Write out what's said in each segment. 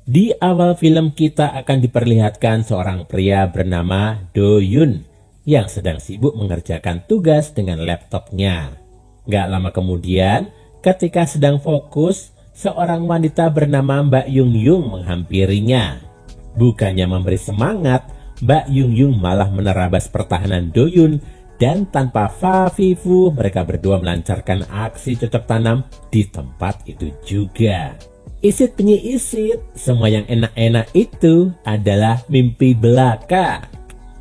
Di awal film kita akan diperlihatkan seorang pria bernama Do Yun yang sedang sibuk mengerjakan tugas dengan laptopnya. Gak lama kemudian, ketika sedang fokus, seorang wanita bernama Mbak Yung Yung menghampirinya. Bukannya memberi semangat, Mbak Yung Yung malah menerabas pertahanan Do Yun dan tanpa fafifu mereka berdua melancarkan aksi cocok tanam di tempat itu juga. Isit penyi isit, semua yang enak-enak itu adalah mimpi belaka.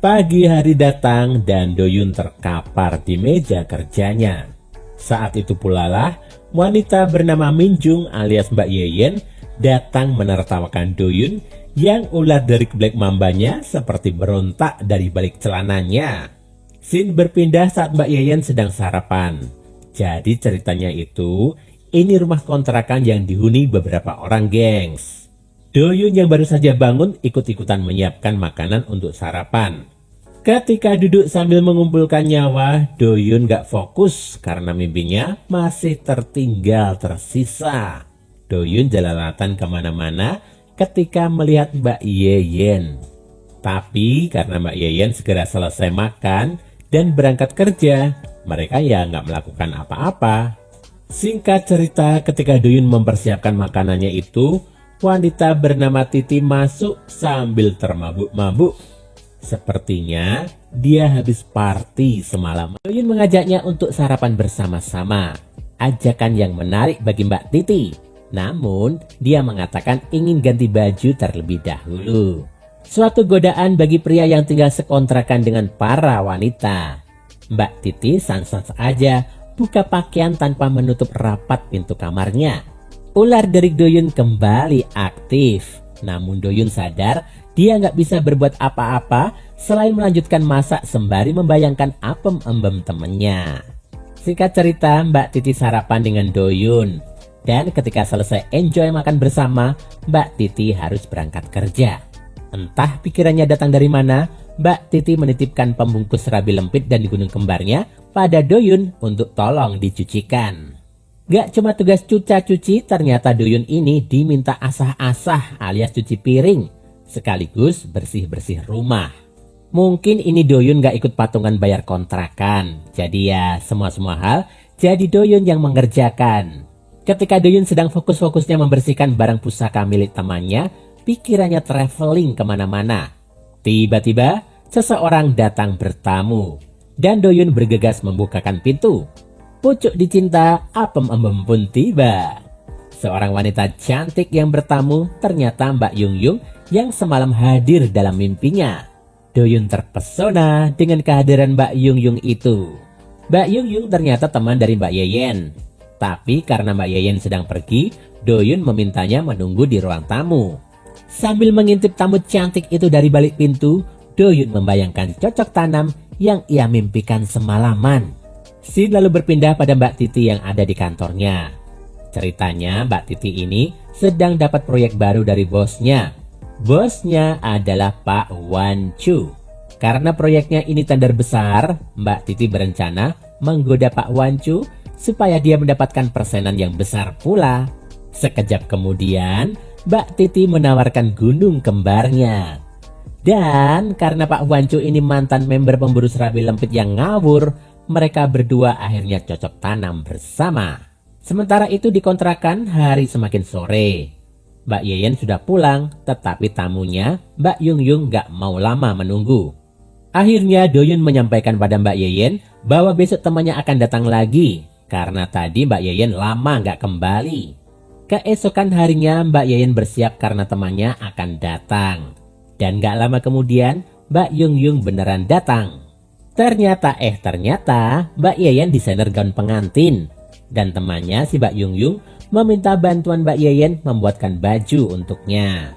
Pagi hari datang dan Do Yun terkapar di meja kerjanya. Saat itu pula lah wanita bernama Min Jung alias Mbak Yeyen datang menertawakan Do Yun yang ular dari Black Mambanya seperti berontak dari balik celananya. Scene berpindah saat Mbak Yeyen sedang sarapan. Jadi ceritanya itu, ini rumah kontrakan yang dihuni beberapa orang gengs. Do Yun yang baru saja bangun ikut-ikutan menyiapkan makanan untuk sarapan. Ketika duduk sambil mengumpulkan nyawa, Do Yun gak fokus karena mimpinya masih tertinggal tersisa. Do Yun jalalatan kemana-mana ketika melihat Mbak Yeyen. Tapi karena Mbak Yeyen segera selesai makan dan berangkat kerja, mereka ya gak melakukan apa-apa. Singkat cerita, ketika Do Yun mempersiapkan makanannya itu, wanita bernama Titi masuk sambil termabuk-mabuk. Sepertinya dia habis party semalam. Do Yun mengajaknya untuk sarapan bersama-sama. Ajakan yang menarik bagi Mbak Titi. Namun, dia mengatakan ingin ganti baju terlebih dahulu. Suatu godaan bagi pria yang tinggal sekontrakan dengan para wanita. Mbak Titi sans-sans aja buka pakaian tanpa menutup rapat pintu kamarnya. Ular dari Do Yun kembali aktif. Namun Do Yun sadar dia nggak bisa berbuat apa-apa selain melanjutkan masak sembari membayangkan apem embem temennya. Singkat cerita, Mbak Titi sarapan dengan Do Yun. Dan ketika selesai enjoy makan bersama, Mbak Titi harus berangkat kerja. Entah pikirannya datang dari mana, Mbak Titi menitipkan pembungkus serabi lempit dan gunung kembarnya pada Do Yun untuk tolong dicucikan. Gak cuma tugas cuci, ternyata Do Yun ini diminta asah-asah alias cuci piring, sekaligus bersih-bersih rumah. Mungkin ini Do Yun gak ikut patungan bayar kontrakan, jadi ya semua hal jadi Do Yun yang mengerjakan. Ketika Do Yun sedang fokus-fokusnya membersihkan barang pusaka milik temannya, pikirannya traveling kemana-mana. Tiba-tiba seseorang datang bertamu dan Do Yun bergegas membukakan pintu. Pucuk dicinta, apem embem pun tiba. Seorang wanita cantik yang bertamu ternyata Mbak Yung Yung yang semalam hadir dalam mimpinya. Do Yun terpesona dengan kehadiran Mbak Yung Yung itu. Mbak Yung Yung ternyata teman dari Mbak Yeyen. Tapi karena Mbak Yeyen sedang pergi, Do Yun memintanya menunggu di ruang tamu. Sambil mengintip tamu cantik itu dari balik pintu, Do Yun membayangkan cocok tanam yang ia mimpikan semalaman. Scene lalu berpindah pada Mbak Titi yang ada di kantornya. Ceritanya Mbak Titi ini sedang dapat proyek baru dari bosnya. Bosnya adalah Pak Wan Chu. Karena proyeknya ini tender besar, Mbak Titi berencana menggoda Pak Wan Chu supaya dia mendapatkan persenan yang besar pula. Sekejap kemudian, Mbak Titi menawarkan gunung kembarnya. Dan karena Pak Wan Chu ini mantan member pemburu serabi lempit yang ngawur, mereka berdua akhirnya cocok tanam bersama. Sementara itu di kontrakan, hari semakin sore. Mbak Yeyen sudah pulang, tetapi tamunya Mbak Yung Yung gak mau lama menunggu. Akhirnya Do Yun menyampaikan pada Mbak Yeyen bahwa besok temannya akan datang lagi, karena tadi Mbak Yeyen lama gak kembali. Keesokan harinya Mbak Yeyen bersiap karena temannya akan datang. Dan gak lama kemudian Mbak Yung Yung beneran datang. Ternyata Mbak Yeyen desainer gaun pengantin. Dan temannya si Mbak Yung Yung meminta bantuan Mbak Yeyen membuatkan baju untuknya.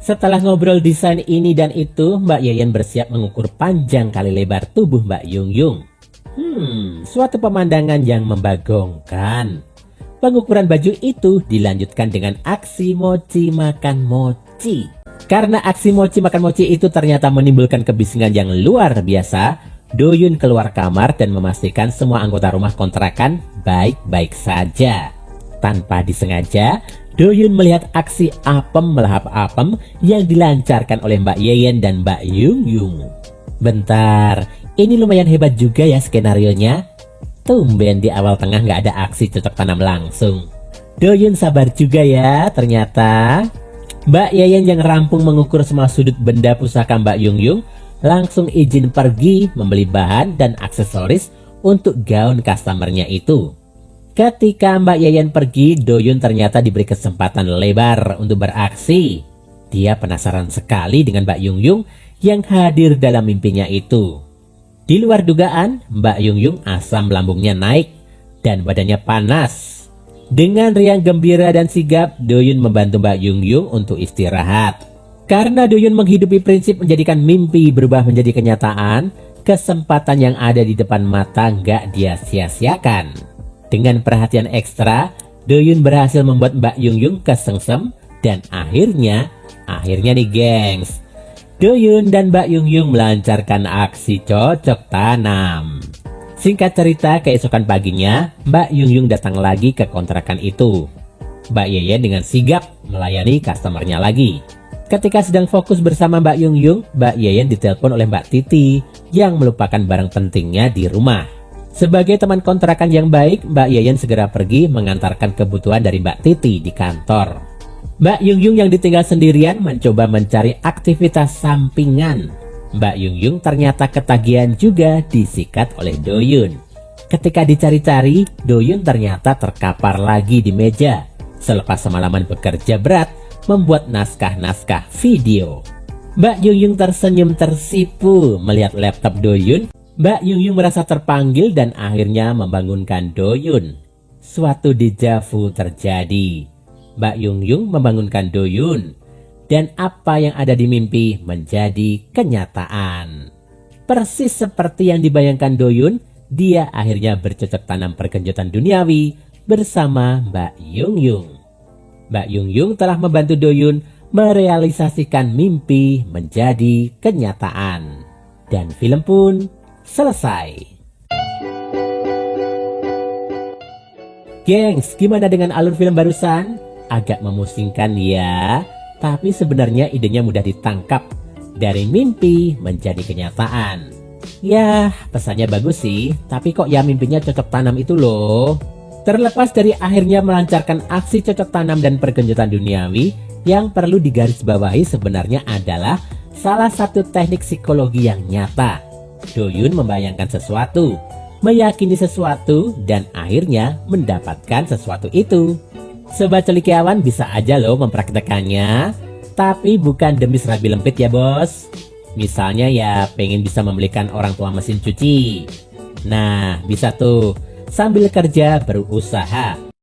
Setelah ngobrol desain ini dan itu, Mbak Yeyen bersiap mengukur panjang kali lebar tubuh Mbak Yung Yung. Suatu pemandangan yang membagongkan. Pengukuran baju itu dilanjutkan dengan aksi mochi makan mochi. Karena aksi mochi makan mochi itu ternyata menimbulkan kebisingan yang luar biasa, Do Yun keluar kamar dan memastikan semua anggota rumah kontrakan baik-baik saja. Tanpa disengaja, Doyun melihat aksi apem melahap apem yang dilancarkan oleh Mbak Yeyen dan Mbak Yung Yung. Bentar, ini lumayan hebat juga ya skenarionya. Tumben di awal tengah nggak ada aksi cocok tanam langsung. Doyun sabar juga ya ternyata. Mbak Yeyen yang rampung mengukur semua sudut benda pusaka Mbak Yung Yung langsung izin pergi membeli bahan dan aksesoris untuk gaun customernya itu. Ketika Mbak Yeyen pergi, Doyun ternyata diberi kesempatan lebar untuk beraksi. Dia penasaran sekali dengan Mbak Yung Yung yang hadir dalam mimpinya itu. Di luar dugaan, Mbak Yung Yung asam lambungnya naik dan badannya panas. Dengan riang gembira dan sigap, Doyun membantu Mbak Yung Yung untuk istirahat. Karena Doyun menghidupi prinsip menjadikan mimpi berubah menjadi kenyataan, kesempatan yang ada di depan mata nggak dia sia-siakan. Dengan perhatian ekstra, Doyun berhasil membuat Mbak Yung Yung kesengsem dan akhirnya nih gengs, Doyun dan Mbak Yung Yung melancarkan aksi cocok tanam. Singkat cerita, keesokan paginya, Mbak Yung Yung datang lagi ke kontrakan itu. Mbak Yeyen dengan sigap melayani customernya lagi. Ketika sedang fokus bersama Mbak Yung Yung, Mbak Yeyen ditelepon oleh Mbak Titi yang melupakan barang pentingnya di rumah. Sebagai teman kontrakan yang baik, Mbak Yeyen segera pergi mengantarkan kebutuhan dari Mbak Titi di kantor. Mbak Yung Yung yang ditinggal sendirian mencoba mencari aktivitas sampingan. Mbak Yung Yung ternyata ketagihan juga disikat oleh Doyun. Ketika dicari-cari, Doyun ternyata terkapar lagi di meja selepas semalaman bekerja berat membuat naskah-naskah video. Mbak Yung Yung tersenyum tersipu melihat laptop Doyun. Mbak Yung Yung merasa terpanggil dan akhirnya membangunkan Doyun. Suatu dejavu terjadi. Mbak Yung Yung membangunkan Doyun. Dan apa yang ada di mimpi menjadi kenyataan. Persis seperti yang dibayangkan Doyun, dia akhirnya bercocok tanam perkenjutan duniawi bersama Mbak Yung Yung. Mbak Yung Yung telah membantu Doyun merealisasikan mimpi menjadi kenyataan. Dan film pun selesai. Gengs, gimana dengan alur film barusan? Agak memusingkan ya, tapi sebenarnya idenya mudah ditangkap. Dari mimpi menjadi kenyataan. Ya, pesannya bagus sih, tapi kok ya mimpinya cocok tanam itu loh. Terlepas dari akhirnya melancarkan aksi cocok tanam dan perkenjutan duniawi, yang perlu digarisbawahi sebenarnya adalah salah satu teknik psikologi yang nyata. Doyun membayangkan sesuatu, meyakini sesuatu, dan akhirnya mendapatkan sesuatu itu. Sobat Celikiawan bisa aja loh mempraktekannya, tapi bukan demi serabi lempit ya bos. Misalnya ya pengen bisa membelikan orang tua mesin cuci. Nah bisa tuh sambil kerja berusaha